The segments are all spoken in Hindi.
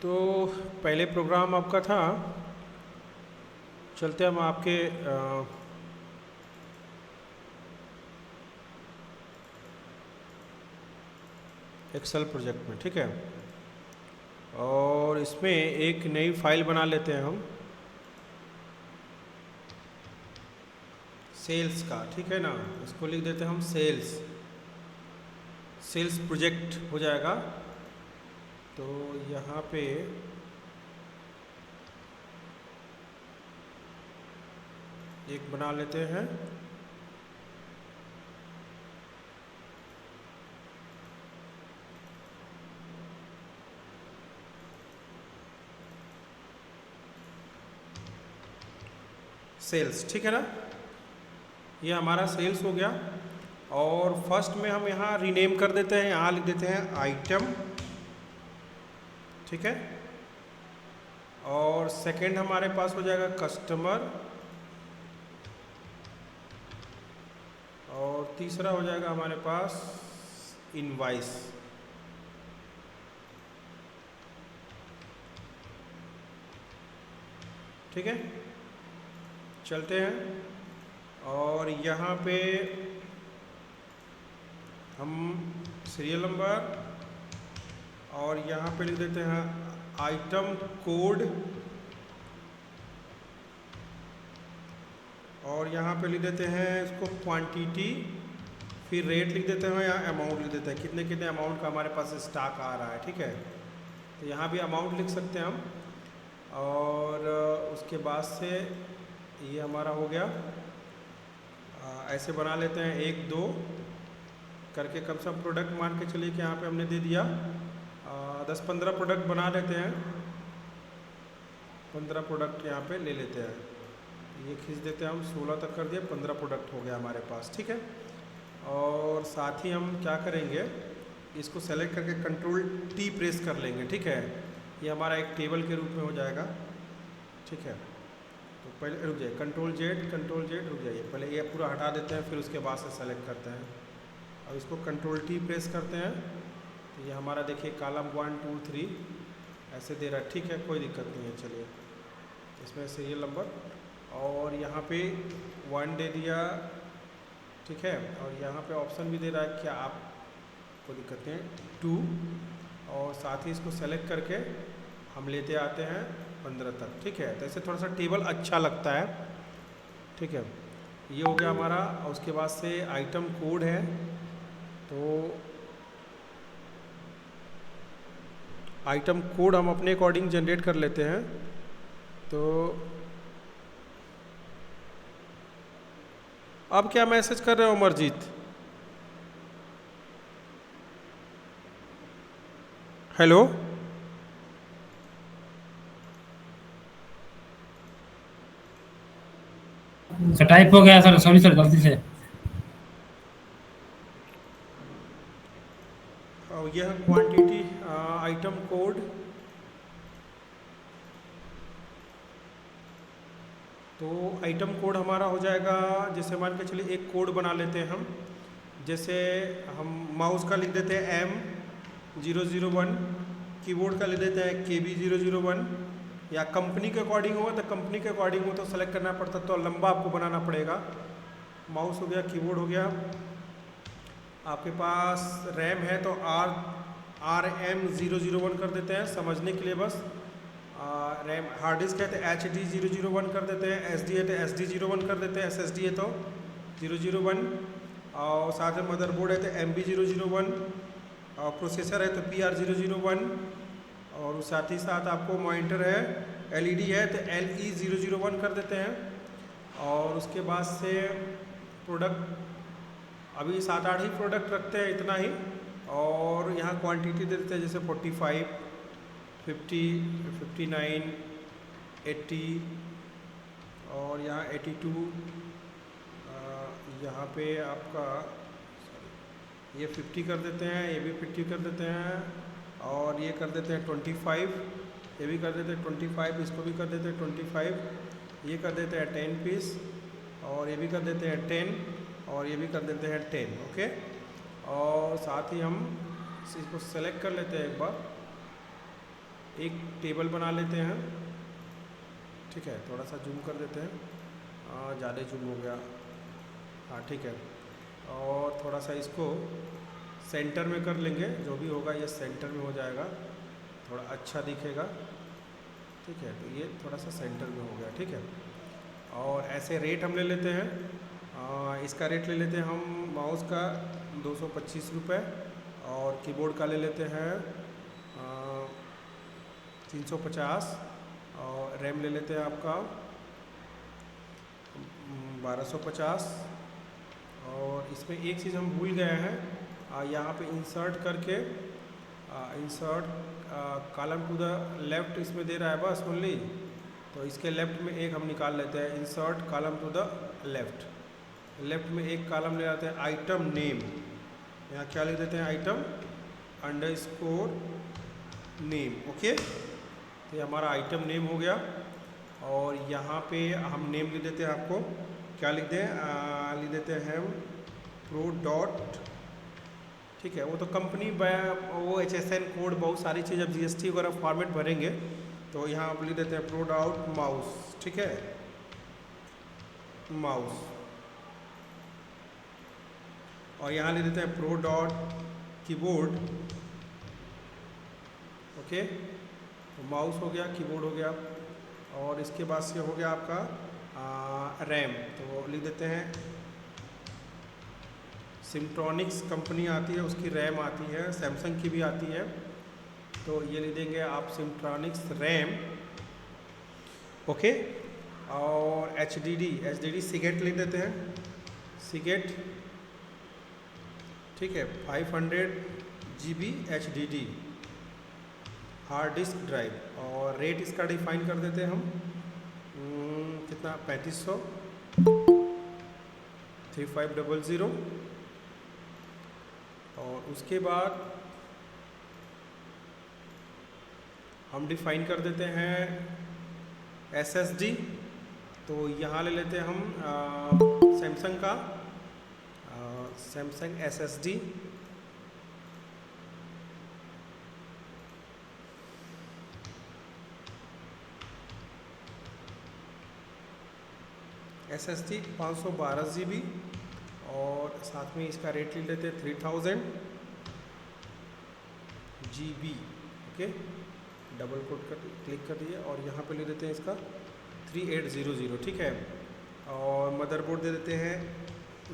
तो पहले प्रोग्राम आपका था, चलते हम आपके एक्सेल प्रोजेक्ट में, ठीक है। और इसमें एक नई फाइल बना लेते हैं हम सेल्स का, ठीक है ना। इसको लिख देते हैं हम सेल्स प्रोजेक्ट हो जाएगा। तो यहाँ पे एक बना लेते हैं सेल्स, ठीक है ना। ये हमारा सेल्स हो गया। और फर्स्ट में हम यहाँ रीनेम कर देते हैं, यहाँ लिख देते हैं आइटम, ठीक है। और सेकंड हमारे पास हो जाएगा कस्टमर, और तीसरा हो जाएगा हमारे पास इनवाइस, ठीक है। चलते हैं और यहाँ पे हम सीरियल नंबर, और यहाँ पे लिख देते हैं आइटम कोड, और यहाँ पे लिख देते हैं इसको क्वांटिटी, फिर रेट लिख देते हैं या अमाउंट लिख देते हैं, कितने कितने अमाउंट का हमारे पास स्टॉक आ रहा है, ठीक है। तो यहाँ भी अमाउंट लिख सकते हैं हम। और उसके बाद से ये हमारा हो गया। ऐसे बना लेते हैं 1 2 करके, कम से कम प्रोडक्ट मान के चलिए कि यहाँ पे हमने दे दिया 10-15 प्रोडक्ट बना लेते हैं। 15 प्रोडक्ट यहाँ पे ले लेते हैं, ये खींच देते हैं हम, 16 तक कर दिया, 15 प्रोडक्ट हो गया हमारे पास, ठीक है। और साथ ही हम क्या करेंगे, इसको सेलेक्ट करके Ctrl+T प्रेस कर लेंगे, ठीक है। ये हमारा एक टेबल के रूप में हो जाएगा, ठीक है। तो पहले रुक जाइए, Ctrl+Z रुक जाइए, पहले ये पूरा हटा देते हैं, फिर उसके बाद से सेलेक्ट करते हैं। अब इसको Ctrl+T प्रेस करते हैं, तो ये हमारा देखिए कॉलम 1 2 3 ऐसे दे रहा है, ठीक है, कोई दिक्कत नहीं है। चलिए इसमें सीरियल नंबर, और यहाँ पे 1 दे दिया, ठीक है। और यहाँ पे ऑप्शन भी दे रहा है, क्या आप कोई दिक्कत नहीं, 2, और साथ ही इसको सेलेक्ट करके हम लेते आते हैं 15 तक, ठीक है। तो ऐसे थोड़ा सा टेबल अच्छा लगता है, ठीक है। ये हो गया हमारा। और उसके बाद से आइटम कोड है, तो आइटम कोड हम अपने अकॉर्डिंग जनरेट कर लेते हैं। तो अब क्या मैसेज कर रहे हो अमरजीत? हेलो, सर टाइप हो गया सर, सॉरी सर, गलती से। यह क्वांटिटी आइटम कोड, तो आइटम कोड हमारा हो जाएगा, जैसे मान के चलिए एक कोड बना लेते हैं हम। जैसे हम माउस का लिख देते हैं M001, कीबोर्ड का लिख देते हैं KB001, या कंपनी के अकॉर्डिंग होगा तो कंपनी के अकॉर्डिंग हो तो सेलेक्ट करना पड़ता, तो लंबा आपको बनाना पड़ेगा। माउस हो गया, कीबोर्ड हो गया, आपके पास रैम है तो RM001 कर देते हैं समझने के लिए बस। रैम हार्ड डिस्क है तो HD001 कर देते हैं, SD है तो SD01 कर देते हैं, SSD है तो 001, और साथ में मदरबोर्ड है तो MB001, और प्रोसेसर है तो PR001, और साथ ही साथ आपको मॉनिटर है LED है तो LE001 कर देते हैं। और उसके बाद से प्रोडक्ट अभी 7-8 ही प्रोडक्ट रखते हैं, इतना ही। और यहाँ क्वांटिटी दे देते हैं, जैसे 45 50 59 80, और यहाँ 82, यहाँ पे आपका ये 50 कर देते हैं, ये भी 50 कर देते हैं, और ये कर देते हैं 25, ये भी कर देते हैं 25, इसको भी कर देते हैं 25, ये कर देते हैं 10 पीस, और ये भी कर देते हैं 10, और ये भी कर देते हैं 10, ओके। और साथ ही हम इसको सेलेक्ट कर लेते हैं एक बार, एक टेबल बना लेते हैं, ठीक है। थोड़ा सा जूम कर देते हैं, ज़्यादा जूम हो गया, हाँ ठीक है। और थोड़ा सा इसको सेंटर में कर लेंगे, जो भी होगा ये सेंटर में हो जाएगा, थोड़ा अच्छा दिखेगा, ठीक है। तो ये थोड़ा सा सेंटर में हो गया, ठीक है। और ऐसे रेट हम ले लेते हैं, इसका रेट ले लेते हैं हम माउस का 225 रुपये, और कीबोर्ड का ले लेते हैं 350, और रैम ले लेते हैं आपका 1250। और इसमें एक चीज़ हम भूल गए हैं, यहाँ पे इंसर्ट करके insert column to the left इसमें दे रहा है बस ओनली, तो इसके लेफ़्ट में एक हम निकाल लेते हैं, insert column to the left में एक कॉलम ले आते हैं, आइटम नेम, यहाँ क्या लिख देते हैं, आइटम अंडरस्कोर नेम, ओके। तो ये हमारा आइटम नेम हो गया। और यहाँ पे हम नेम लिख देते हैं, आपको क्या लिख दें, लिख देते हैं प्रो डॉट, ठीक है। वो तो कंपनी वो HSN कोड बहुत सारी चीज़, अब GST वगैरह फॉर्मेट भरेंगे, तो यहाँ आप लिख देते हैं प्रो डॉट माउस, ठीक है, माउस। और यहाँ लिख देते हैं प्रो डॉट कीबोर्ड, ओके। तो माउस हो गया, कीबोर्ड हो गया, और इसके बाद से हो गया आपका रैम, तो लिख देते हैं सिम्ट्रॉनिक्स कंपनी आती है, उसकी रैम आती है, सैमसंग की भी आती है, तो ये लिख देंगे आप सिम्ट्रॉनिक्स रैम, ओके। और HDD सिगेट लिख देते हैं, सिगेट, ठीक है, 500 GB HDD hard disk drive. और रेट इसका डिफाइन कर देते हैं हम, कितना, 3500, 3500। और उसके बाद हम डिफाइन कर देते हैं SSD, तो यहाँ ले लेते हैं हम सैमसंग का सैमसंग SSD, SSD 512 GB, और साथ में इसका रेट ले लेते हैं 3000 GB, ओके। डबल क्लिक कर दिए, और यहाँ पे ले देते हैं इसका 3800, ठीक है। और मदरबोर्ड दे देते हैं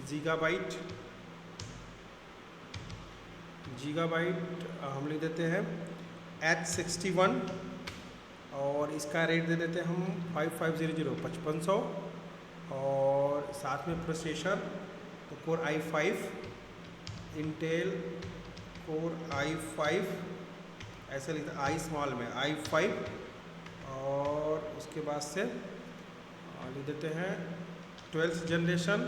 गीगाबाइट हम लिख देते हैं H61, और इसका रेट दे देते हैं हम 5500 5500। और साथ में प्रोसेसर तो core i5, Intel core i5, ऐसे लिखते हैं i स्मॉल में i5। और उसके बाद से लिख देते हैं 12th जनरेशन।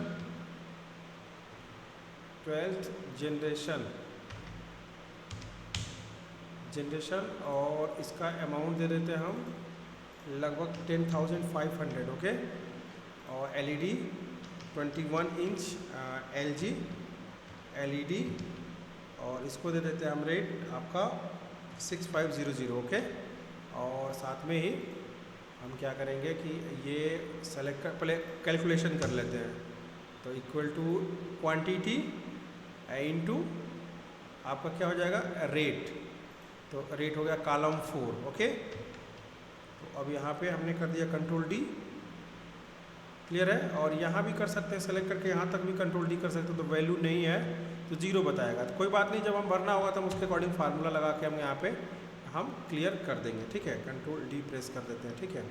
और इसका अमाउंट दे देते हैं हम लगभग 10,500, ओके। और LED 21 इंच LG LED, और इसको दे देते हैं हम रेट आपका 6500, ओके। और साथ में ही हम क्या करेंगे कि ये सेलेक्ट कर, पहले कैलकुलेशन कर लेते हैं, तो इक्वल टू क्वांटिटी इनटू आपका क्या हो जाएगा, रेट, तो रेट हो गया कॉलम 4, ओके। तो अब यहाँ पे हमने कर दिया Ctrl+D, क्लियर है। और यहाँ भी कर सकते हैं, सेलेक्ट करके यहाँ तक भी Ctrl+D कर सकते हैं, तो वैल्यू नहीं है तो 0 बताएगा, तो कोई बात नहीं, जब हम भरना होगा तो हम उसके अकॉर्डिंग फार्मूला लगा के हम यहाँ पे हम क्लियर कर देंगे, ठीक है। Ctrl+D प्रेस कर देते हैं, ठीक है।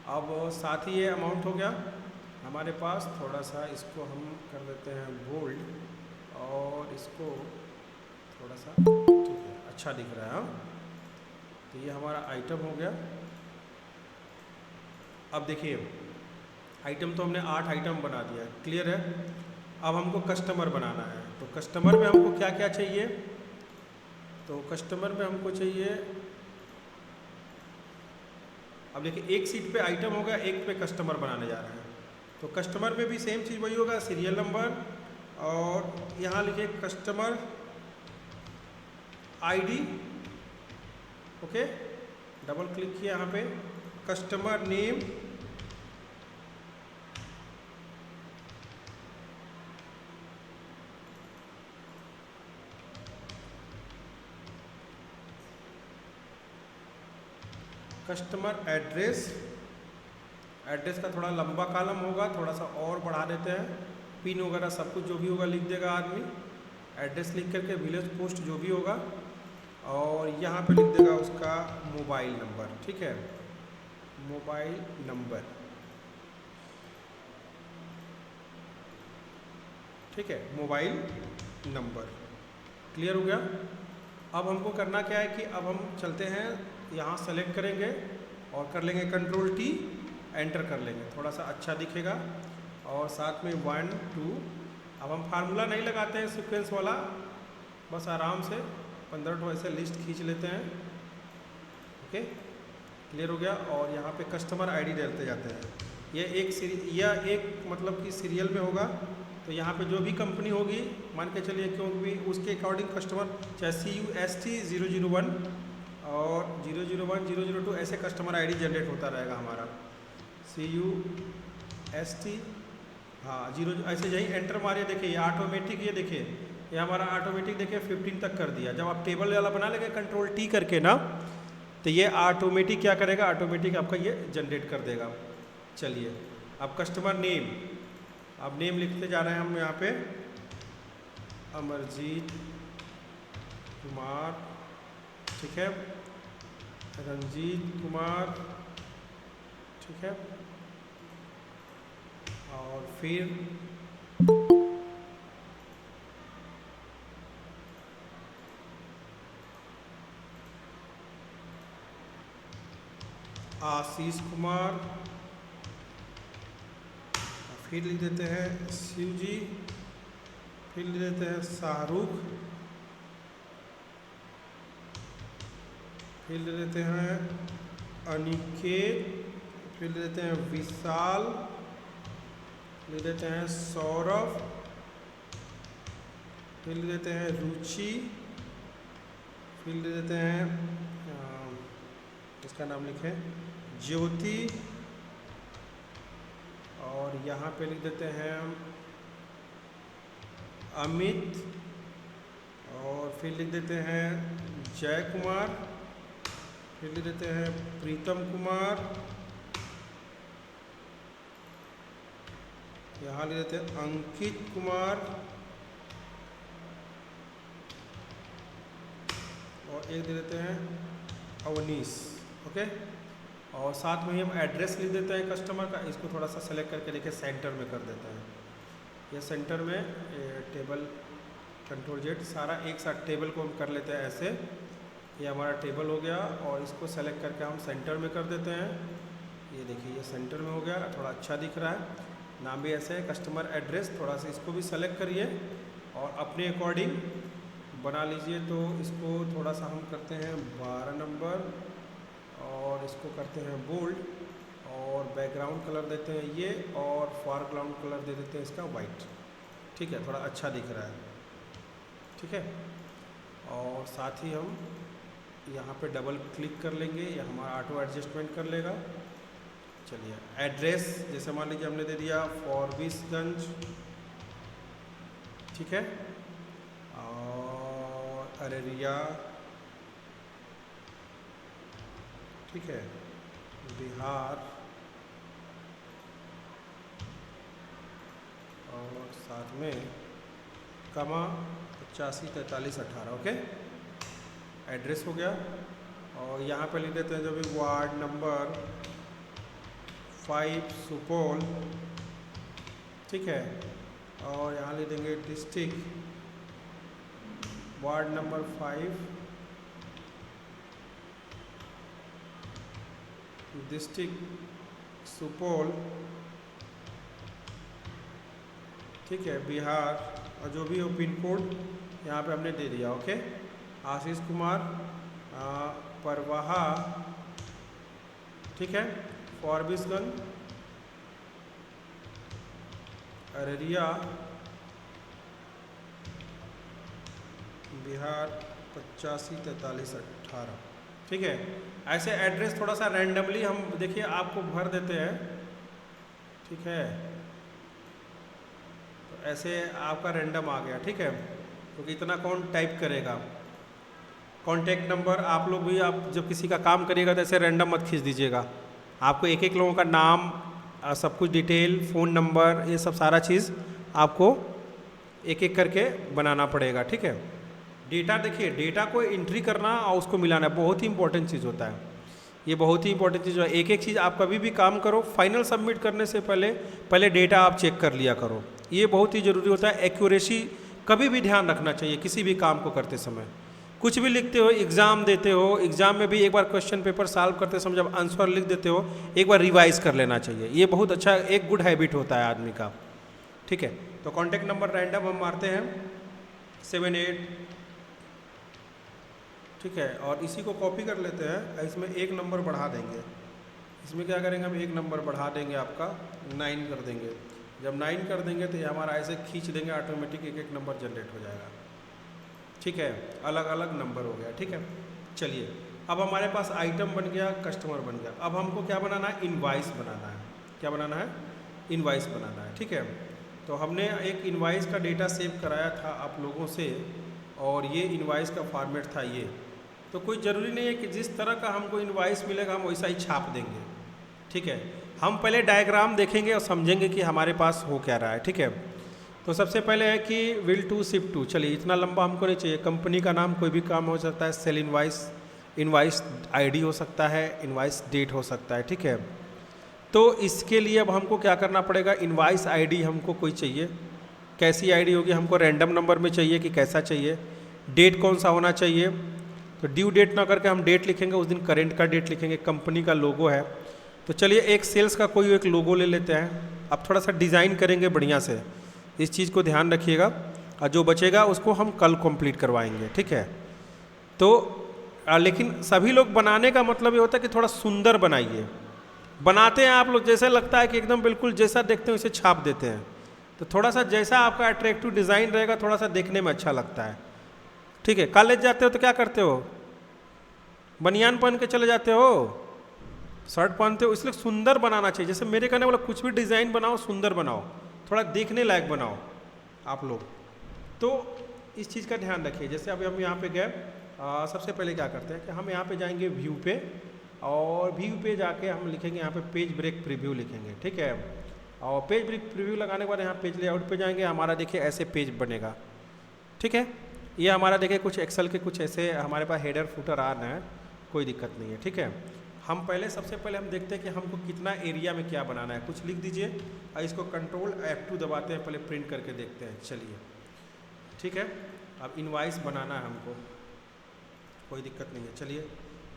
अब साथ ही ये अमाउंट हो गया हमारे पास, थोड़ा सा इसको हम कर देते हैं बोल्ड, और इसको थोड़ा सा, ठीक है, अच्छा दिख रहा है, हाँ। तो ये हमारा आइटम हो गया। अब देखिए, आइटम तो हमने 8 आइटम बना दिया, क्लियर है। अब हमको कस्टमर बनाना है, तो कस्टमर में हमको क्या क्या चाहिए, तो कस्टमर में हमको चाहिए, अब देखिए एक सीट पे आइटम होगा, एक पे कस्टमर बनाने जा रहे हैं, तो कस्टमर में भी सेम चीज़ वही होगा, सीरियल नंबर, और यहाँ लिखिए customer ID, okay. Double click किया यहाँ पे, customer name, customer address, address का थोड़ा लंबा कॉलम होगा, थोड़ा सा और बढ़ा देते हैं, पिन वगैरह सब कुछ जो भी होगा लिख देगा आदमी, एड्रेस लिख करके विलेज पोस्ट जो भी होगा, और यहाँ पे लिख देगा उसका मोबाइल नंबर। ठीक है, मोबाइल नंबर, ठीक है, मोबाइल नंबर। क्लियर हो गया। अब हमको करना क्या है कि अब हम चलते हैं यहाँ सेलेक्ट करेंगे और कर लेंगे कंट्रोल टी, एंटर कर लेंगे, थोड़ा सा अच्छा दिखेगा। और साथ में 1 2, अब हम फार्मूला नहीं लगाते हैं सीक्वेंस वाला, बस आराम से 15 तो ऐसे लिस्ट खींच लेते हैं। ओके, क्लियर हो गया। और यहाँ पे कस्टमर आईडी डालते जाते हैं। यह एक मतलब कि सीरियल में होगा, तो यहाँ पे जो भी कंपनी होगी मान के चलिए, क्योंकि उसके अकॉर्डिंग कस्टमर चाहे CUST 001 और 001 002 ऐसे कस्टमर आईडी जनरेट होता रहेगा हमारा। CUST, हाँ 0 ऐसे यही एंटर मारिए, देखिए ये ऑटोमेटिक, ये देखिए ये हमारा ऑटोमेटिक देखिए 15 तक कर दिया। जब आप टेबल वाला बना लेंगे कंट्रोल टी करके ना, तो ये ऑटोमेटिक क्या करेगा, ऑटोमेटिक आपका ये जनरेट कर देगा। चलिए अब कस्टमर नेम, अब नेम लिखते जा रहे हैं हम यहाँ पे, अमरजीत कुमार, ठीक है, रंजीत कुमार, ठीक है, और फिर आशीष कुमार, फिर लिख देते हैं शिवजी, फिर लिख देते हैं शाहरुख, फिर लिख देते हैं अनिकेत, फिर लिख देते हैं विशाल, लिख देते हैं सौरभ, फिर लिख देते हैं रुचि, फिर लिख देते हैं इसका नाम लिखें ज्योति, और यहाँ पे लिख देते हैं अमित, और फिर लिख देते हैं जय कुमार, फिर लिख देते हैं प्रीतम कुमार, यहाँ लिख देते हैं अंकित कुमार, और एक दे देते हैं अवनीश। ओके, और साथ में ही हम एड्रेस लिख देते हैं कस्टमर का, इसको थोड़ा सा सेलेक्ट करके देखिए सेंटर में कर देते हैं। ये सेंटर में टेबल कंट्रोल जेड सारा एक साथ टेबल को हम कर लेते हैं ऐसे, ये हमारा टेबल हो गया, और इसको सेलेक्ट करके हम सेंटर में कर देते हैं। ये देखिए ये सेंटर में हो गया, थोड़ा अच्छा दिख रहा है। नाम भी ऐसे है कस्टमर एड्रेस, थोड़ा सा इसको भी सेलेक्ट करिए और अपने अकॉर्डिंग बना लीजिए। तो इसको थोड़ा सा हम करते हैं 12 नंबर, और इसको करते हैं बोल्ड, और बैकग्राउंड कलर देते हैं ये, और फोरग्राउंड कलर दे देते हैं इसका वाइट। ठीक है, थोड़ा अच्छा दिख रहा है। ठीक है, और साथ ही हम यहाँ पे डबल क्लिक कर लेंगे, या हमारा ऑटो एडजस्टमेंट कर लेगा। चलिए एड्रेस जैसे मान लीजिए हमने दे दिया फॉरबिसगंज, ठीक है, और अररिया, ठीक है, बिहार, और साथ में कमा 85 43 18। ओके, एड्रेस हो गया। और यहाँ पे लिख देते हैं जो भी वार्ड नंबर 5 सुपौल, ठीक है, और यहाँ लिख देंगे district, ward number 5 district Supaul, ठीक है, बिहार, और जो भी हो पिन कोड यहाँ पे हमने दे दिया। ओके, आशीष कुमार परवाहा, ठीक है, फॉरबिसगंज, अररिया, बिहार 85 43 18। ठीक है। ऐसे एड्रेस थोड़ा सा रैंडमली हम देखिए आपको भर देते हैं, ठीक है। तो ऐसे आपका रैंडम आ गया, ठीक है। क्योंकि इतना कौन टाइप करेगा। कॉन्टैक्ट नंबर आप लोग भी, आप जब किसी का काम करिएगा तो ऐसे रैंडम मत खींच दीजिएगा। आपको एक एक लोगों का नाम, सब कुछ डिटेल, फ़ोन नंबर, ये सब सारा चीज़ आपको एक एक करके बनाना पड़ेगा, ठीक है। डेटा देखिए, डेटा को एंट्री करना और उसको मिलाना बहुत ही इंपॉर्टेंट चीज़ होता है। ये बहुत ही इंपॉर्टेंट चीज़ है। एक एक चीज़ आप कभी भी काम करो, फाइनल सबमिट करने से पहले डेटा आप चेक कर लिया करो। ये बहुत ही ज़रूरी होता है। एक्यूरेसी कभी भी ध्यान रखना चाहिए किसी भी काम को करते समय। कुछ भी लिखते हो, एग्ज़ाम देते हो, एग्ज़ाम में भी एक बार क्वेश्चन पेपर सॉल्व करते समय जब आंसर लिख देते हो, एक बार रिवाइज कर लेना चाहिए। ये बहुत अच्छा एक गुड हैबिट होता है आदमी का, ठीक है। तो कॉन्टैक्ट नंबर रैंडम हम मारते हैं 78, ठीक है। और इसी को कॉपी कर लेते हैं, इसमें एक नंबर बढ़ा देंगे। इसमें क्या करेंगे, हम एक नंबर बढ़ा देंगे, आपका 9 कर देंगे। जब 9 कर देंगे तो ये हमारा ऐसे खींच देंगे, ऑटोमेटिक एक एक नंबर जनरेट हो जाएगा, ठीक है। अलग अलग नंबर हो गया, ठीक है। चलिए, अब हमारे पास आइटम बन गया, कस्टमर बन गया। अब हमको क्या बनाना है, इनवाइस बनाना है। क्या बनाना है, इनवाइस बनाना है, ठीक है। तो हमने एक इनवाइस का डेटा सेव कराया था आप लोगों से, और ये इनवाइस का फॉर्मेट था ये। तो कोई ज़रूरी नहीं है कि जिस तरह का हमको इनवाइस मिलेगा हम वैसा ही छाप देंगे, ठीक है। हम पहले डायग्राम देखेंगे और समझेंगे कि हमारे पास हो क्या रहा है, ठीक है। तो सबसे पहले है कि विल टू शिप टू। चलिए, इतना लंबा हमको नहीं चाहिए। कंपनी का नाम कोई भी काम हो सकता है, सेल इनवाइस, इनवाइस आईडी हो सकता है, इनवाइस डेट हो सकता है, ठीक है। तो इसके लिए अब हमको क्या करना पड़ेगा, इनवाइस आईडी हमको कोई चाहिए। कैसी आईडी होगी, हमको रैंडम नंबर में चाहिए कि कैसा चाहिए। डेट कौन सा होना चाहिए, तो ड्यू डेट ना करके हम डेट लिखेंगे, उस दिन करेंट का डेट लिखेंगे। कंपनी का लोगो है, तो चलिए एक सेल्स का कोई एक लोगो ले लेते हैं। अब थोड़ा सा डिज़ाइन करेंगे बढ़िया से, इस चीज़ को ध्यान रखिएगा। और जो बचेगा उसको हम कल कंप्लीट करवाएंगे, ठीक है। तो लेकिन सभी लोग बनाने का मतलब ये होता है कि थोड़ा सुंदर बनाइए। बनाते हैं आप लोग, जैसे लगता है कि एकदम बिल्कुल जैसा देखते हैं वैसे छाप देते हैं। तो थोड़ा सा जैसा आपका अट्रैक्टिव डिज़ाइन रहेगा, थोड़ा सा देखने में अच्छा लगता है, ठीक है। कॉलेज जाते हो तो क्या करते हो, बनियान पहन के चले जाते हो, शर्ट पहनते हो, इसलिए सुंदर बनाना चाहिए। जैसे मेरे कहने वाला, कुछ भी डिज़ाइन बनाओ, सुंदर बनाओ, थोड़ा देखने लायक बनाओ आप लोग। तो इस चीज़ का ध्यान रखिए। जैसे अभी हम यहाँ पे गए, सबसे पहले क्या करते हैं कि हम यहाँ पे जाएंगे व्यू पे, और व्यू पे जाके हम लिखेंगे यहाँ पे पेज ब्रेक प्रीव्यू लिखेंगे, ठीक है। और पेज ब्रेक प्रीव्यू लगाने के बाद यहाँ पेज लेआउट पे जाएंगे, हमारा देखिए ऐसे पेज बनेगा, ठीक है। ये हमारा देखिए कुछ एक्सेल के कुछ ऐसे हमारे पास हेडर फुटर आ रहे हैं, कोई दिक्कत नहीं है, ठीक है। हम पहले सबसे पहले हम देखते हैं कि हमको कितना एरिया में क्या बनाना है। कुछ लिख दीजिए और इसको कंट्रोल F2 दबाते हैं, पहले प्रिंट करके देखते हैं। चलिए, ठीक है। अब इनवाइस बनाना है हमको, कोई दिक्कत नहीं है। चलिए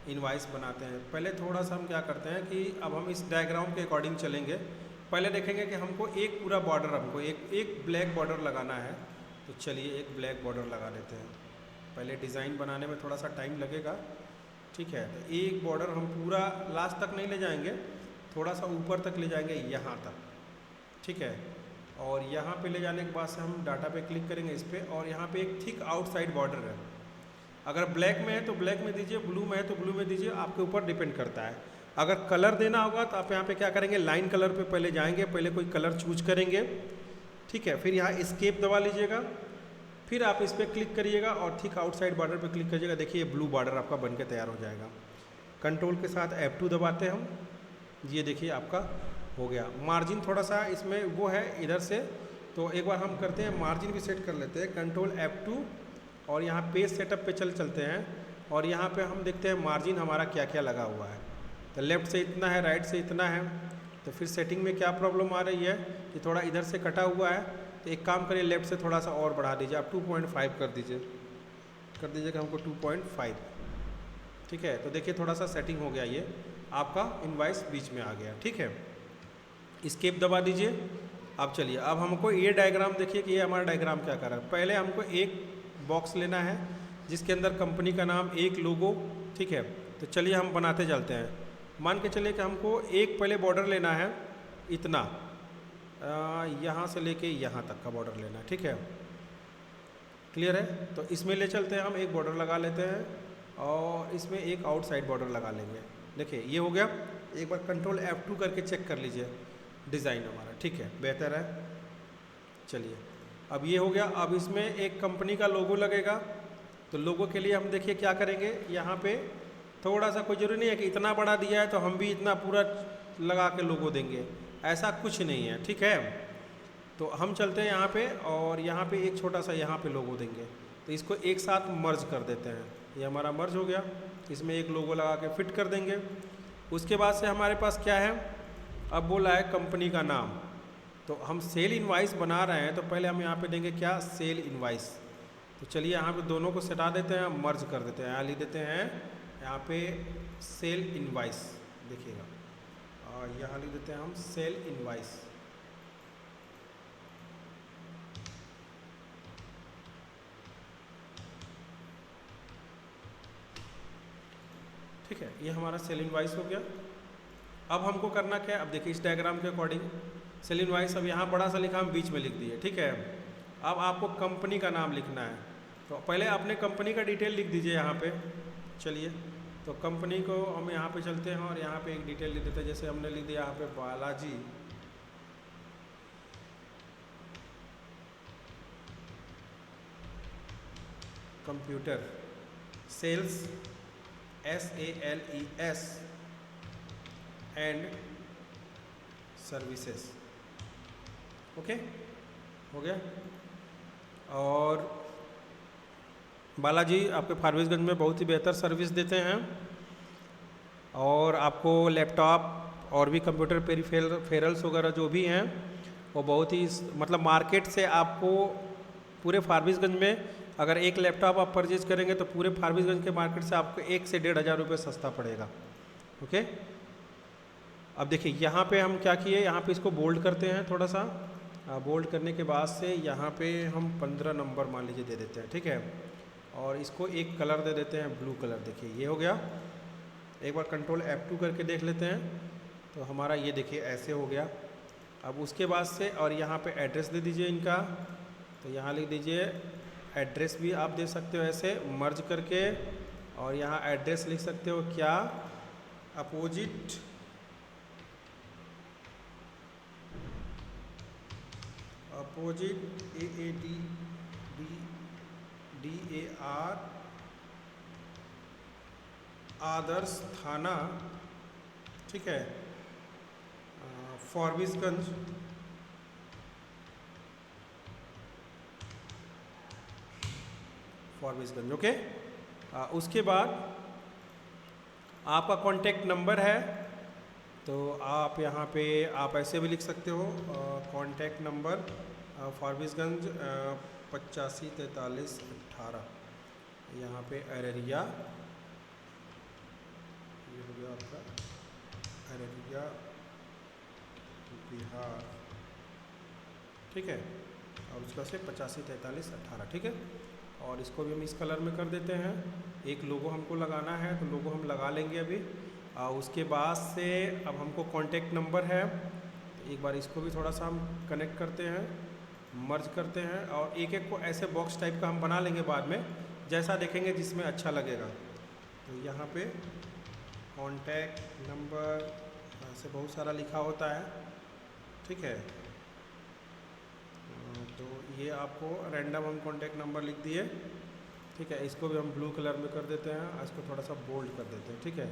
इनवाइस बनाते हैं। पहले थोड़ा सा हम क्या करते हैं कि अब हम इस डायग्राम के अकॉर्डिंग चलेंगे। पहले देखेंगे कि हमको एक पूरा बॉर्डर, हमको एक ब्लैक बॉर्डर लगाना है। तो चलिए एक ब्लैक बॉर्डर लगा लेते हैं। पहले डिज़ाइन बनाने में थोड़ा सा टाइम लगेगा, ठीक है। तो एक बॉर्डर हम पूरा लास्ट तक नहीं ले जाएंगे, थोड़ा सा ऊपर तक ले जाएंगे, यहाँ तक, ठीक है। और यहाँ पे ले जाने के बाद से हम डाटा पे क्लिक करेंगे इस पर, और यहाँ पे एक थिक आउटसाइड बॉर्डर है। अगर ब्लैक में है तो ब्लैक में दीजिए, ब्लू में है तो ब्लू में दीजिए, आपके ऊपर डिपेंड करता है। अगर कलर देना होगा तो आप यहाँ पे क्या करेंगे, लाइन कलर पे पहले जाएंगे, पहले कोई कलर चूज करेंगे, ठीक है। फिर यहाँ एस्केप दबा लीजिएगा, फिर आप इस पर क्लिक करिएगा और थिक आउटसाइड बॉर्डर पे क्लिक करिएगा। देखिए ये ब्लू बॉर्डर आपका बन के तैयार हो जाएगा। कंट्रोल के साथ F2 दबाते हैं हम, ये देखिए आपका हो गया। मार्जिन थोड़ा सा इसमें वो है इधर से, तो एक बार हम करते हैं मार्जिन भी सेट कर लेते हैं। कंट्रोल F2 और यहाँ पेज सेटअप पे चलते हैं, और यहाँ पे हम देखते हैं मार्जिन हमारा क्या क्या लगा हुआ है। तो लेफ़्ट से इतना है, राइट से इतना है। तो फिर सेटिंग में क्या प्रॉब्लम आ रही है कि थोड़ा इधर से कटा हुआ है, तो एक काम करिए लेफ़्ट से थोड़ा सा और बढ़ा दीजिए, आप 2.5 कर दीजिए कि हमको 2.5, ठीक है। तो देखिए थोड़ा सा सेटिंग हो गया, ये आपका इनवाइस बीच में आ गया, ठीक है। एस्केप दबा दीजिए। अब चलिए, अब हमको ये डायग्राम देखिए कि ये हमारा डायग्राम क्या कर रहा है। पहले हमको एक बॉक्स लेना है जिसके अंदर कंपनी का नाम, एक लोगो, ठीक है। तो चलिए हम बनाते चलते हैं। मान के चलिए कि हमको एक पहले बॉर्डर लेना है, इतना यहाँ से लेके यहाँ तक का बॉर्डर लेना है, ठीक है। क्लियर है। तो इसमें ले चलते हैं हम, एक बॉर्डर लगा लेते हैं, और इसमें एक आउटसाइड बॉर्डर लगा लेंगे। देखिए ये हो गया। एक बार कंट्रोल F2 करके चेक कर लीजिए डिज़ाइन हमारा, ठीक है, बेहतर है। चलिए अब ये हो गया। अब इसमें एक कंपनी का लोगो लगेगा। तो लोगो के लिए हम देखिए क्या करेंगे, यहाँ पे थोड़ा सा, कोई ज़रूरी नहीं है कि इतना बड़ा दिया है तो हम भी इतना पूरा लगा के लोगो देंगे, ऐसा कुछ नहीं है, ठीक है। तो हम चलते हैं यहाँ पे और यहाँ पे एक छोटा सा यहाँ पे लोगो देंगे। तो इसको एक साथ मर्ज कर देते हैं। ये हमारा मर्ज हो गया। इसमें एक लोगो लगा के फिट कर देंगे। उसके बाद से हमारे पास क्या है, अब बोला है कंपनी का नाम। तो हम सेल इनवाइस बना रहे हैं तो पहले हम यहाँ पे देंगे क्या, सेल इनवाइस। तो चलिए यहाँ पे दोनों को सटा देते हैं, मर्ज कर देते हैं। यहाँ लिख देते हैं यहाँ पे सेल इनवाइस, देखिएगा, और यहाँ लिख देते हैं हम सेल इनवाइस। ठीक है, ये हमारा सेल इनवाइस हो गया। अब हमको करना क्या है, अब देखिए इस डायग्राम के अकॉर्डिंग सेल इनवाइस, अब यहाँ बड़ा सा लिखा हम बीच में लिख दिए, ठीक है। अब आपको कंपनी का नाम लिखना है। तो पहले अपने कंपनी का डिटेल लिख दीजिए यहाँ पे। चलिए तो कंपनी को हम यहाँ पे चलते हैं और यहाँ पे एक डिटेल लिख देते हैं। जैसे हमने लिख दिया यहाँ पे Balaji computer sales, SALES and services. Okay, हो गया। और बालाजी आपके फारबिसगंज में बहुत ही बेहतर सर्विस देते हैं और आपको लैपटॉप और भी कंप्यूटर पेरिफेरल्स वगैरह जो भी हैं वो बहुत ही, मतलब मार्केट से आपको पूरे फारबिसगंज में अगर एक लैपटॉप आप परचेज करेंगे तो पूरे फारबिसगंज के मार्केट से आपको 1 से 1,500 रुपये सस्ता पड़ेगा। ओके, अब देखिए यहाँ पे हम क्या किए, यहाँ पे इसको बोल्ड करते हैं थोड़ा सा। बोल्ड करने के बाद से यहाँ पे हम 15 नंबर मान लीजिए दे देते हैं, ठीक है। और इसको एक कलर दे देते हैं, ब्लू कलर। देखिए ये हो गया। एक बार कंट्रोल F2 करके देख लेते हैं तो हमारा ये देखिए ऐसे हो गया। अब उसके बाद से और यहाँ पे एड्रेस दे दीजिए इनका। तो यहाँ लिख दीजिए एड्रेस, भी आप दे सकते हो ऐसे मर्ज करके। और यहाँ एड्रेस लिख सकते हो क्या, अपोजिट AADDAR आदर्श थाना, ठीक है, फारबिसगंज, फारबिसगंज। ओके, उसके बाद आपका कॉन्टैक्ट नंबर है तो आप यहाँ पे आप ऐसे भी लिख सकते हो, कॉन्टैक्ट नंबर फारबिसगंज 854318, यहाँ पे अररिया, ये हो गया आपका अररिया बिहार, ठीक है। और उसका से 854318, ठीक है। और इसको भी हम इस कलर में कर देते हैं। एक लोगो हमको लगाना है तो लोगो हम लगा लेंगे अभी। उसके बाद से अब हमको कॉन्टैक्ट नंबर है, तो एक बार इसको भी थोड़ा सा हम कनेक्ट करते हैं, मर्ज करते हैं और एक एक को ऐसे बॉक्स टाइप का हम बना लेंगे बाद में, जैसा देखेंगे जिसमें अच्छा लगेगा। तो यहाँ पे कॉन्टैक्ट नंबर ऐसे बहुत सारा लिखा होता है, ठीक है। तो ये आपको रैंडम हम कॉन्टैक्ट नंबर लिख दिए, ठीक है। इसको भी हम ब्लू कलर में कर देते हैं, इसको थोड़ा सा बोल्ड कर देते हैं, ठीक है।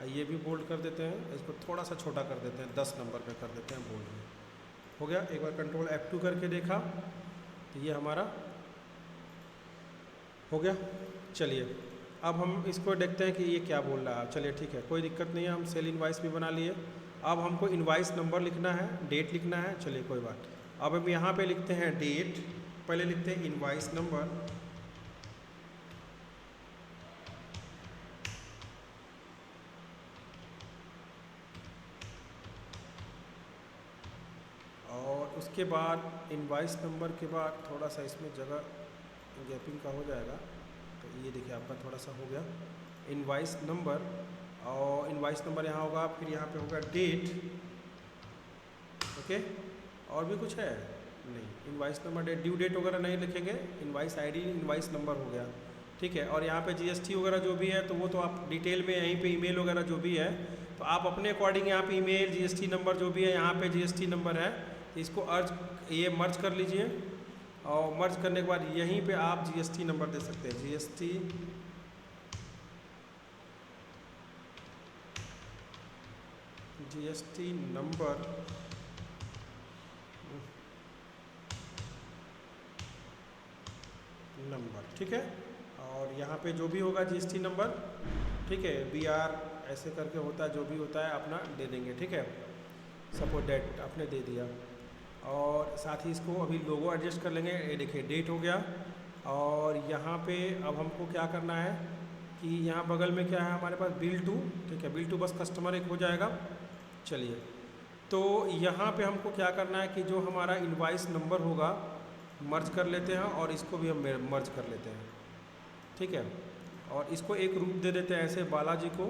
ये भी बोल्ड कर देते हैं, इसको थोड़ा सा छोटा कर देते हैं, 10 नंबर पे कर देते हैं बोल्ड में। हो गया। एक बार कंट्रोल F2 करके देखा तो ये हमारा हो गया। चलिए अब हम इसको देखते हैं कि ये क्या बोल रहा है। चलिए ठीक है, कोई दिक्कत नहीं है, हम सेल इनवाइस भी बना लिए। अब हमको इनवाइस नंबर लिखना है, डेट लिखना है। चलिए कोई बात। अब हम यहाँ पे लिखते हैं डेट, पहले लिखते हैं इनवाइस नंबर, और उसके बाद इनवाइस नंबर के बाद थोड़ा सा इसमें जगह गैपिंग का हो जाएगा। तो ये देखिए आपका थोड़ा सा हो गया इनवाइस नंबर, और इनवाइस नंबर यहाँ होगा, फिर यहाँ पे होगा डेट। ओके, और भी कुछ है नहीं, invoice number, date, due date वगैरह नहीं लिखेंगे। इनवाइस आईडी, इनवाइस नंबर हो गया। ठीक है। और यहाँ पे जीएसटी वगैरह जो भी है तो वो तो आप डिटेल में यहीं पे ईमेल वगैरह जो भी है तो आप अपने अकॉर्डिंग यहाँ पे ईमेल जीएसटी नंबर जो भी है यहाँ पे जीएसटी नंबर है तो इसको ये मर्ज कर लीजिए और मर्ज करने के बाद यहीं पे आप जीएसटी नंबर दे सकते हैं। जीएसटी नंबर ठीक है। और यहाँ पे जो भी होगा जीएसटी नंबर ठीक है BR ऐसे करके होता है, जो भी होता है अपना दे देंगे ठीक है। सपोज डेट आपने दे दिया और साथ ही इसको अभी लोगो एडजस्ट कर लेंगे। ये देखिए डेट हो गया। और यहाँ पे अब हमको क्या करना है कि यहाँ बगल में क्या है हमारे पास बिल टू ठीक है। बिल टू बस कस्टमर एक हो जाएगा। चलिए तो यहाँ पे हमको क्या करना है कि जो हमारा इनवाइस नंबर होगा मर्ज कर लेते हैं और इसको भी हम मर्ज कर लेते हैं ठीक है। और इसको एक रूप दे देते हैं ऐसे बालाजी को,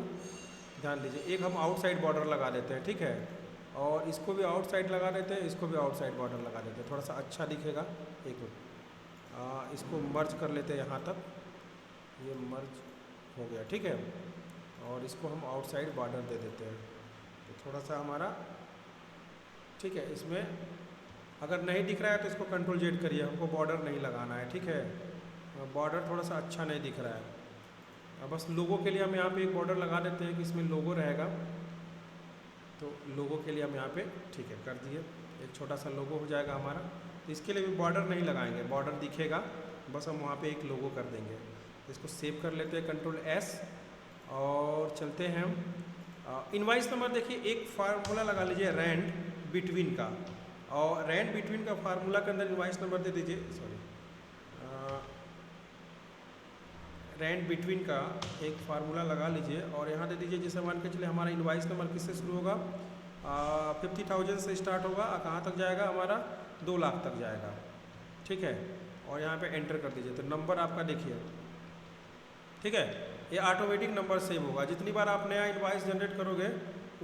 ध्यान दीजिए। एक हम आउटसाइड बॉर्डर लगा देते हैं ठीक है। और इसको भी आउटसाइड लगा देते हैं, इसको भी आउटसाइड बॉर्डर लगा देते हैं, थोड़ा सा अच्छा दिखेगा। एक मिनट इसको मर्ज कर लेते हैं यहाँ तक, ये मर्ज हो गया ठीक है। और इसको हम आउटसाइड बॉर्डर दे देते हैं तो थोड़ा सा हमारा ठीक है। इसमें अगर नहीं दिख रहा है तो इसको कंट्रोल जेड करिए, हमको बॉर्डर नहीं लगाना है ठीक है। बॉर्डर थोड़ा सा अच्छा नहीं दिख रहा है। बस लोगों के लिए हम यहाँ पे एक बॉर्डर लगा देते हैं कि इसमें लोगो रहेगा तो लोगो के लिए हम यहाँ पे ठीक है कर दिए। एक छोटा सा लोगो हो जाएगा हमारा। तो इसके लिए भी बॉर्डर नहीं लगाएंगे, बॉर्डर दिखेगा बस हम वहाँ पे एक लोगो कर देंगे। इसको सेव कर लेते हैं कंट्रोल S और चलते हैं हम इनवाइस नंबर। देखिए एक फार्मूला लगा लीजिए रैंड बिटवीन का, और रैंड बिटवीन का फार्मूला के अंदर इनवाइस नंबर दे दीजिए। सॉरी रैंड बिटवीन का एक फार्मूला लगा लीजिए और यहाँ दे दीजिए। जैसे मान के चलिए हमारा इनवाइस नंबर किससे शुरू होगा 50,000 से स्टार्ट होगा, कहाँ तक जाएगा हमारा 2 लाख तक जाएगा ठीक है। और यहाँ पे एंटर कर दीजिए तो नंबर आपका देखिए ठीक है। ये ऑटोमेटिक नंबर सेव होगा। जितनी बार आप नया इनवाइस जनरेट करोगे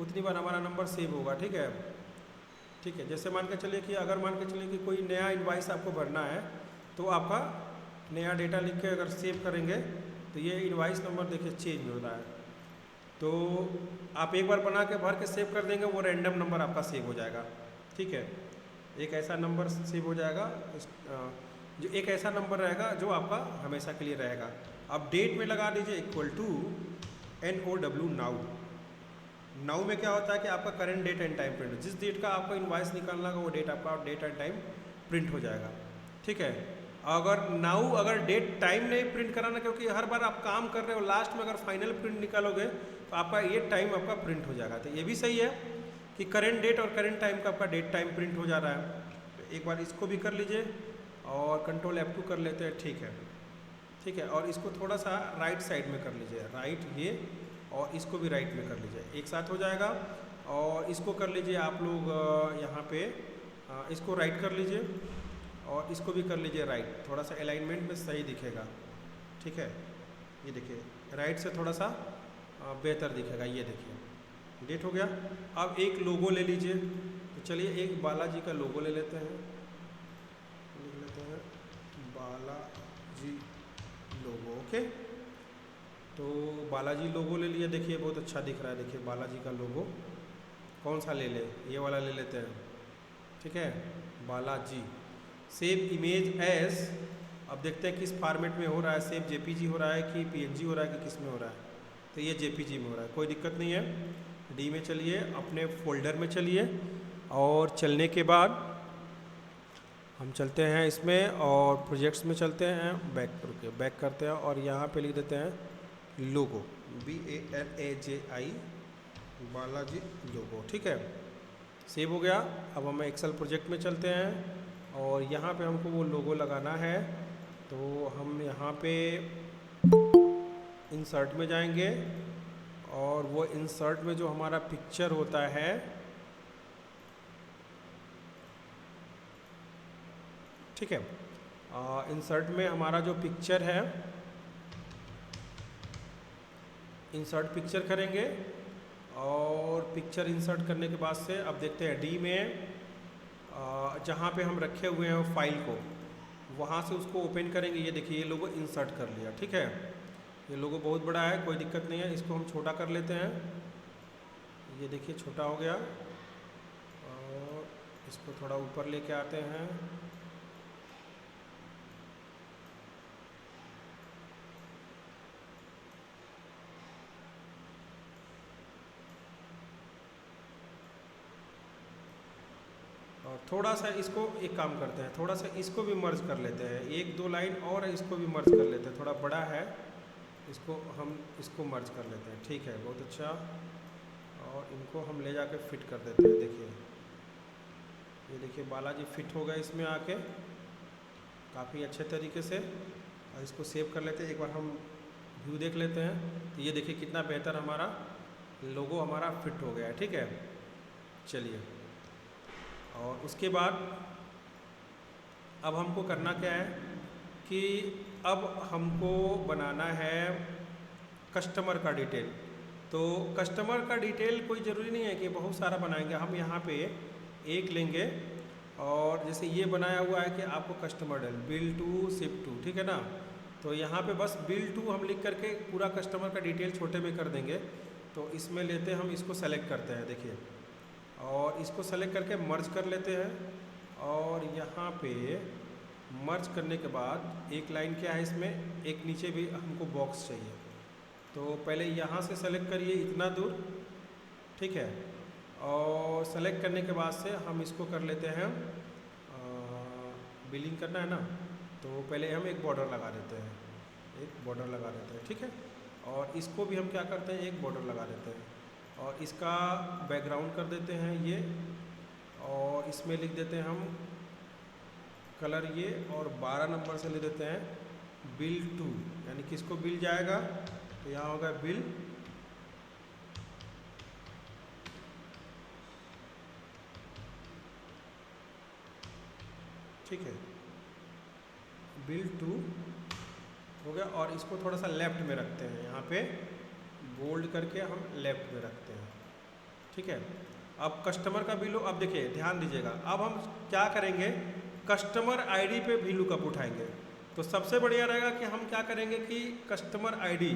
उतनी बार हमारा नंबर सेव होगा ठीक है। ठीक है, जैसे मान के चलिए कि अगर मान के चलिए कि कोई नया इनवाइस आपको भरना है तो आपका नया डेटा लिख के अगर सेव करेंगे तो ये इनवाइस नंबर देखिए चेंज हो रहा है। तो आप एक बार बना के भर के सेव कर देंगे, वो रैंडम नंबर आपका सेव हो जाएगा ठीक है। एक ऐसा नंबर सेव हो जाएगा जो एक ऐसा नंबर रहेगा जो आपका हमेशा के लिए रहेगा। अब डेट में लगा दीजिए equal to NOW now. Now में क्या होता है कि आपका current date and time print, जिस डेट का आपको इनवाइस निकालना होगा वो डेट आपका डेट एंड टाइम प्रिंट हो जाएगा ठीक है। अगर नाउ अगर डेट टाइम नहीं प्रिंट कराना, क्योंकि हर बार आप काम कर रहे हो लास्ट में अगर फाइनल प्रिंट निकालोगे तो आपका ये टाइम आपका प्रिंट हो जाएगा। तो ये भी सही है कि करंट डेट और करंट टाइम का आपका डेट टाइम प्रिंट हो जा रहा है। तो एक बार इसको भी कर लीजिए और कंट्रोल F2 कर लेते हैं ठीक है। और इसको थोड़ा सा राइट साइड में कर लीजिए, राइट ये, और इसको भी राइट में कर लीजिए, एक साथ हो जाएगा। और इसको कर लीजिए आप लोग यहाँ पे इसको राइट कर लीजिए और इसको भी कर लीजिए राइट, थोड़ा सा अलाइनमेंट में सही दिखेगा ठीक है। ये देखिए राइट से थोड़ा सा बेहतर दिखेगा। ये देखिए डेट हो गया। अब एक लोगो ले लीजिए, तो चलिए एक बालाजी का लोगो ले लेते हैं, बालाजी लोगो ओके। तो बालाजी लोगो ले लिया, देखिए बहुत अच्छा दिख रहा है। देखिए बालाजी का लोगो कौन सा ले ले, ये वाला ले लेते हैं ठीक है, बालाजी। सेव इमेज एज, अब देखते हैं किस फॉर्मेट में हो रहा है, सेव JPG हो रहा है कि PNG हो रहा है कि किस में हो रहा है। तो ये JPG में हो रहा है, कोई दिक्कत नहीं है। D में चलिए, अपने फोल्डर में चलिए और चलने के बाद हम चलते हैं इसमें और प्रोजेक्ट्स में चलते हैं, बैक करते हैं और यहाँ पे लिख देते हैं लोगो, BALAJI बालाजी लोगो ठीक है। सेव हो गया। अब हम एक्सेल प्रोजेक्ट में चलते हैं और यहाँ पे हमको वो लोगो लगाना है। तो हम यहाँ पे इंसर्ट में जाएंगे और वो इंसर्ट में जो हमारा पिक्चर होता है ठीक है, इंसर्ट में हमारा जो पिक्चर है, इंसर्ट पिक्चर करेंगे और पिक्चर इंसर्ट करने के बाद से अब देखते हैं D में जहाँ पे हम रखे हुए हैं फाइल को, वहाँ से उसको ओपन करेंगे। ये देखिए ये लोगो इंसर्ट कर लिया, ठीक है। ये लोगो बहुत बड़ा है, कोई दिक्कत नहीं है, इसको हम छोटा कर लेते हैं। ये देखिए छोटा हो गया और इसको थोड़ा ऊपर लेके आते हैं। और थोड़ा सा इसको एक काम करते हैं, थोड़ा सा इसको भी मर्ज कर लेते हैं, एक दो लाइन और इसको भी मर्ज कर लेते हैं। थोड़ा बड़ा है, इसको हम इसको मर्ज कर लेते हैं, ठीक है, बहुत अच्छा। और इनको हम ले जाके फिट कर देते हैं। देखिए ये देखिए बालाजी फिट हो गया इसमें आके काफ़ी अच्छे तरीके से। और इसको सेव कर लेते हैं, एक बार हम व्यू देख लेते हैं। तो ये देखिए कितना बेहतर हमारा लोगो हमारा फिट हो गया है, ठीक है। चलिए, और उसके बाद अब हमको करना क्या है कि अब हमको बनाना है कस्टमर का डिटेल। तो कस्टमर का डिटेल कोई ज़रूरी नहीं है कि बहुत सारा बनाएंगे, हम यहाँ पे एक लेंगे और जैसे ये बनाया हुआ है कि आपको customer detail bill to ship to, ठीक है ना। तो यहाँ पे बस बिल टू हम लिख करके पूरा कस्टमर का डिटेल छोटे में कर देंगे। तो इसमें लेते हैं हम, इसको सेलेक्ट करते हैं, देखिए, और इसको सेलेक्ट करके मर्ज कर लेते हैं। और यहाँ पे मर्ज करने के बाद एक लाइन क्या है इसमें, एक नीचे भी हमको बॉक्स चाहिए। तो पहले यहाँ से सेलेक्ट करिए इतना दूर, ठीक है। और सेलेक्ट करने के बाद से हम इसको कर लेते हैं, बिलिंग करना है ना, तो पहले हम एक बॉर्डर लगा देते हैं, एक बॉर्डर लगा देते हैं, ठीक है। और इसको भी हम क्या करते हैं, एक बॉर्डर लगा देते हैं और इसका बैकग्राउंड कर देते हैं ये। और इसमें लिख देते हैं हम कलर ये, और 12 नंबर से लिख देते हैं बिल टू, यानी किसको बिल जाएगा, तो यहाँ होगा बिल, ठीक है, बिल टू हो गया। और इसको थोड़ा सा लेफ्ट में रखते हैं, यहाँ पे बोल्ड करके हम लेफ्ट में रखते हैं, ठीक है। अब कस्टमर का बिल, अब देखिए ध्यान दीजिएगा, अब हम क्या करेंगे, कस्टमर आईडी पे भी लुकअप उठाएंगे। तो सबसे बढ़िया रहेगा कि हम क्या करेंगे कि कस्टमर आईडी,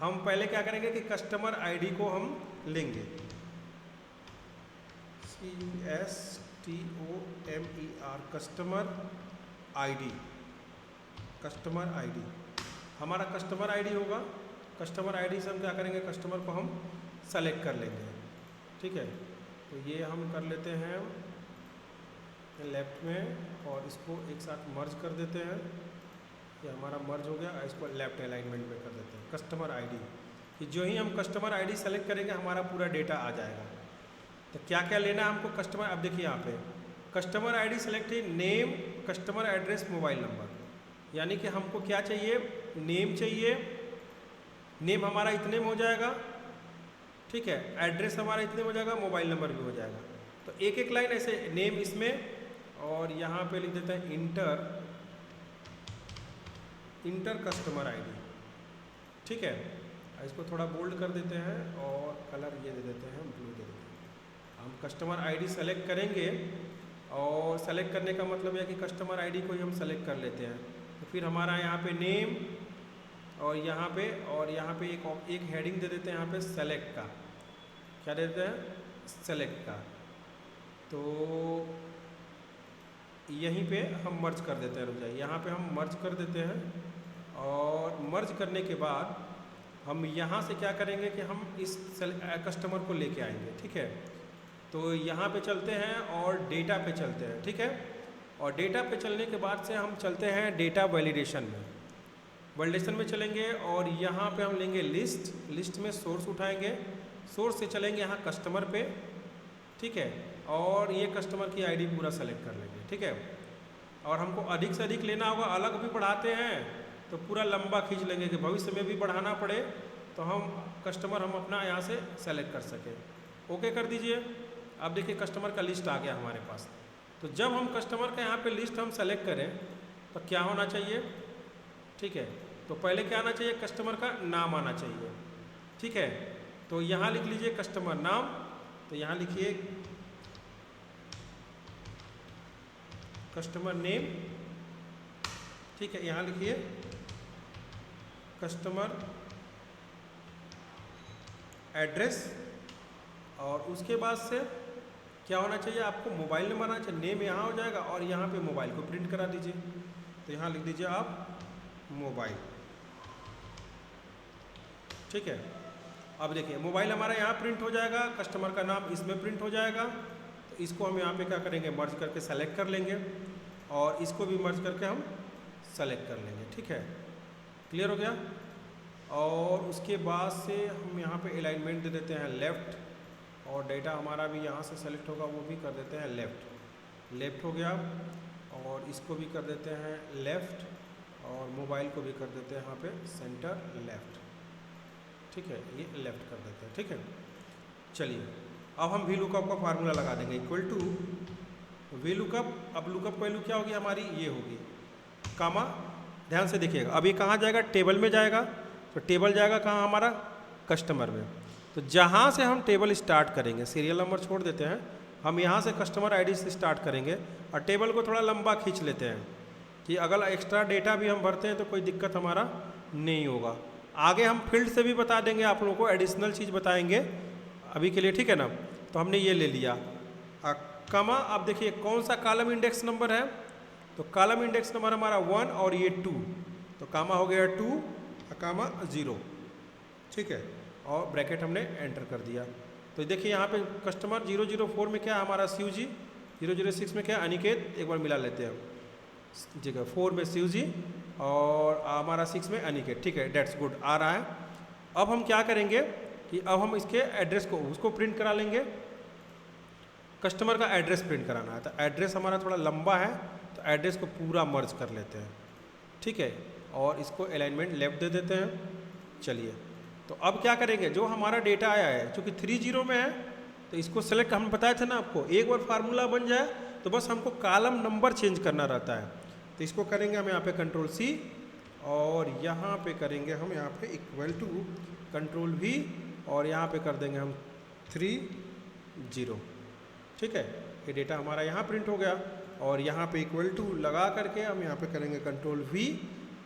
हम पहले क्या करेंगे कि कस्टमर आईडी को हम लेंगे, CSTOMER, customer ID, customer ID हमारा कस्टमर आईडी होगा। कस्टमर आईडी से हम क्या करेंगे, कस्टमर को हम सेलेक्ट कर लेंगे, ठीक है। तो ये हम कर लेते हैं लेफ्ट में और इसको एक साथ मर्ज कर देते हैं। ये हमारा मर्ज हो गया, इसको लेफ्ट अलाइनमेंट में कर देते हैं कस्टमर आईडी। कि जो ही हम कस्टमर आईडी सेलेक्ट करेंगे हमारा पूरा डेटा आ जाएगा। तो क्या क्या लेना है हमको कस्टमर, अब देखिए यहाँ पे कस्टमर आईडी सेलेक्ट है, name, customer address, mobile number. यानी कि हमको क्या चाहिए, नेम चाहिए, नेम हमारा इतने में हो जाएगा, ठीक है, एड्रेस हमारा इतने में हो जाएगा, मोबाइल नंबर भी हो जाएगा। तो एक एक लाइन ऐसे नेम इसमें, और यहाँ पे लिख देते हैं इंटर कस्टमर आईडी, ठीक है। इसको थोड़ा बोल्ड कर देते हैं और कलर ये दे देते हैं, ब्लू दे देते हैं। हम कस्टमर आईडी सेलेक्ट करेंगे और सेलेक्ट करने का मतलब है कि कस्टमर आईडी को ही हम सेलेक्ट कर लेते हैं। तो फिर हमारा यहाँ पे नेम और यहाँ पे एक हेडिंग दे देते हैं यहाँ पे सेलेक्ट का, क्या दे देते हैं, सेलेक्ट का। तो यहीं पे हम मर्ज कर देते हैं, रुक जाइए, यहाँ पे हम मर्ज कर देते हैं। और मर्ज करने के बाद हम यहाँ से क्या करेंगे कि हम इस कस्टमर को लेके आएंगे, ठीक है। तो यहाँ पे चलते हैं और डेटा पे चलते हैं, ठीक है। और डेटा पे चलने के बाद से हम चलते हैं डेटा वैलिडेशन में, वैलिडेशन में चलेंगे और यहाँ पे हम लेंगे लिस्ट में सोर्स उठाएंगे, सोर्स से चलेंगे यहाँ कस्टमर पे, ठीक है। और ये कस्टमर की आईडी पूरा सेलेक्ट कर लेंगे, ठीक है। और हमको अधिक से अधिक लेना होगा, अलग भी बढ़ाते हैं तो पूरा लंबा खींच लेंगे कि भविष्य में भी बढ़ाना पड़े तो हम कस्टमर हम अपना यहाँ से सेलेक्ट कर सकें। ओके कर दीजिए। अब देखिए कस्टमर का लिस्ट आ गया हमारे पास। तो जब हम कस्टमर का यहाँ पे लिस्ट हम सेलेक्ट करें तो क्या होना चाहिए, ठीक है। तो पहले क्या आना चाहिए, कस्टमर का नाम आना चाहिए, ठीक है। तो यहाँ लिख लीजिए कस्टमर नाम, तो यहाँ लिखिए कस्टमर नेम, ठीक है, यहाँ लिखिए कस्टमर एड्रेस, और उसके बाद से क्या होना चाहिए, आपको मोबाइल नंबर आना चाहिए। नेम यहाँ हो जाएगा और यहाँ पे मोबाइल को प्रिंट करा दीजिए। तो यहाँ लिख दीजिए आप मोबाइल। ठीक है, अब देखिए मोबाइल हमारा यहाँ प्रिंट हो जाएगा, कस्टमर का नाम इसमें प्रिंट हो जाएगा। तो इसको हम यहाँ पे क्या करेंगे, मर्ज करके सेलेक्ट कर लेंगे, और इसको भी मर्ज करके हम सेलेक्ट कर लेंगे। ठीक है, क्लियर हो गया। और उसके बाद से हम यहाँ पे अलाइनमेंट दे देते हैं लेफ़्ट, और डेटा हमारा भी यहाँ से सेलेक्ट होगा, वो भी कर देते हैं लेफ़्ट हो गया। और इसको भी कर देते हैं लेफ़्ट, और मोबाइल को भी कर देते हैं यहाँ पे सेंटर लेफ़्ट। ठीक है, ये लेफ़्ट कर देते हैं। ठीक है, चलिए अब हम वी लुकअप का फार्मूला लगा देंगे, इक्वल टू वी लुकअप। अब लुकअप वैल्यू क्या होगी हमारी, ये होगी कामा। ध्यान से देखिएगा, अब ये कहाँ जाएगा, टेबल में जाएगा। तो टेबल जाएगा कहाँ हमारा, कस्टमर में। तो जहाँ से हम टेबल स्टार्ट करेंगे, सीरियल नंबर छोड़ देते हैं, हम यहाँ से कस्टमर आईडी से स्टार्ट करेंगे, और टेबल को थोड़ा लंबा खींच लेते हैं कि अगर एक्स्ट्रा डेटा भी हम भरते हैं तो कोई दिक्कत हमारा नहीं होगा। आगे हम फील्ड से भी बता देंगे आप लोगों को, एडिशनल चीज़ बताएंगे अभी के लिए। ठीक है ना, तो हमने ये ले लिया कमा। अब देखिए कौन सा कॉलम इंडेक्स नंबर है, तो कॉलम इंडेक्स नंबर हमारा 1 और ये 2, तो कामा हो गया 2 कामा 0। ठीक है, और ब्रैकेट हमने एंटर कर दिया। तो देखिए यहाँ पे कस्टमर 004 में क्या हमारा शिव जी, 006 में क्या अनिकेत, एक बार मिला लेते हैं। ठीक है, 4 में शिव जी और हमारा 6 में अनिकेत। ठीक है, डेट्स गुड, आ रहा है। अब हम क्या करेंगे कि अब हम इसके एड्रेस को उसको प्रिंट करा लेंगे। कस्टमर का एड्रेस प्रिंट कराना है, तो एड्रेस हमारा थोड़ा लंबा है, तो एड्रेस को पूरा मर्ज कर लेते हैं। ठीक है, और इसको अलाइनमेंट लेफ्ट दे देते हैं। चलिए, तो अब क्या करेंगे, जो हमारा डेटा आया है चूँकि 30 में है, तो इसको सेलेक्ट, हम बताए थे ना आपको, एक बार फार्मूला बन जाए तो बस हमको कॉलम नंबर चेंज करना रहता है। तो इसको करेंगे हम यहाँ पे कंट्रोल सी, और यहाँ पे करेंगे हम यहाँ पे इक्वल टू कंट्रोल वी, और यहाँ पे कर देंगे हम 30। ठीक है, ये डेटा हमारा यहाँ प्रिंट हो गया, और यहाँ पे इक्वल टू लगा करके हम यहाँ पे करेंगे कंट्रोल वी,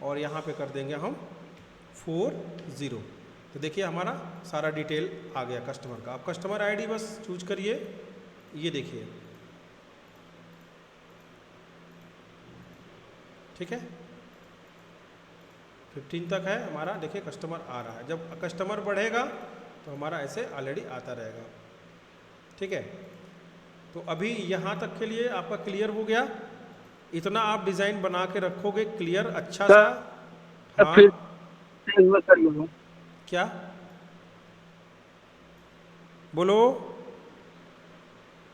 और यहाँ पे कर देंगे हम 40। तो देखिए हमारा सारा डिटेल आ गया कस्टमर का। अब कस्टमर आईडी बस चूज करिए, ये देखिए। ठीक है, 15 तक है हमारा, देखिए कस्टमर आ रहा है। जब कस्टमर बढ़ेगा तो हमारा ऐसे ऑलरेडी आता रहेगा। ठीक है, तो अभी यहाँ तक के लिए आपका क्लियर हो गया। इतना आप डिज़ाइन बना के रखोगे क्लियर अच्छा सा। हाँ, फिर क्या बोलो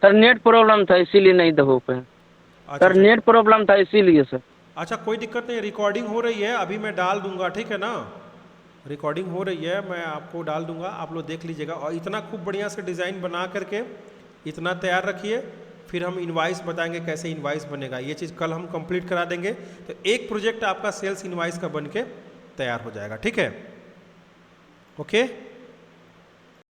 सर, नेट प्रॉब्लम था इसीलिए नहीं हो पाया। अच्छा, सर नेट प्रॉब्लम था इसीलिए सर। अच्छा, कोई दिक्कत नहीं, रिकॉर्डिंग हो रही है, अभी मैं डाल दूंगा। ठीक है ना, रिकॉर्डिंग हो रही है, मैं आपको डाल दूंगा, आप लोग देख लीजिएगा। और इतना खूब बढ़िया से डिज़ाइन बना करके इतना तैयार रखिए, फिर हम इनवाइस बताएंगे कैसे इनवाइस बनेगा। ये चीज़ कल हम कंप्लीट करा देंगे, तो एक प्रोजेक्ट आपका सेल्स इनवाइस का बन के तैयार हो जाएगा। ठीक है, ओके।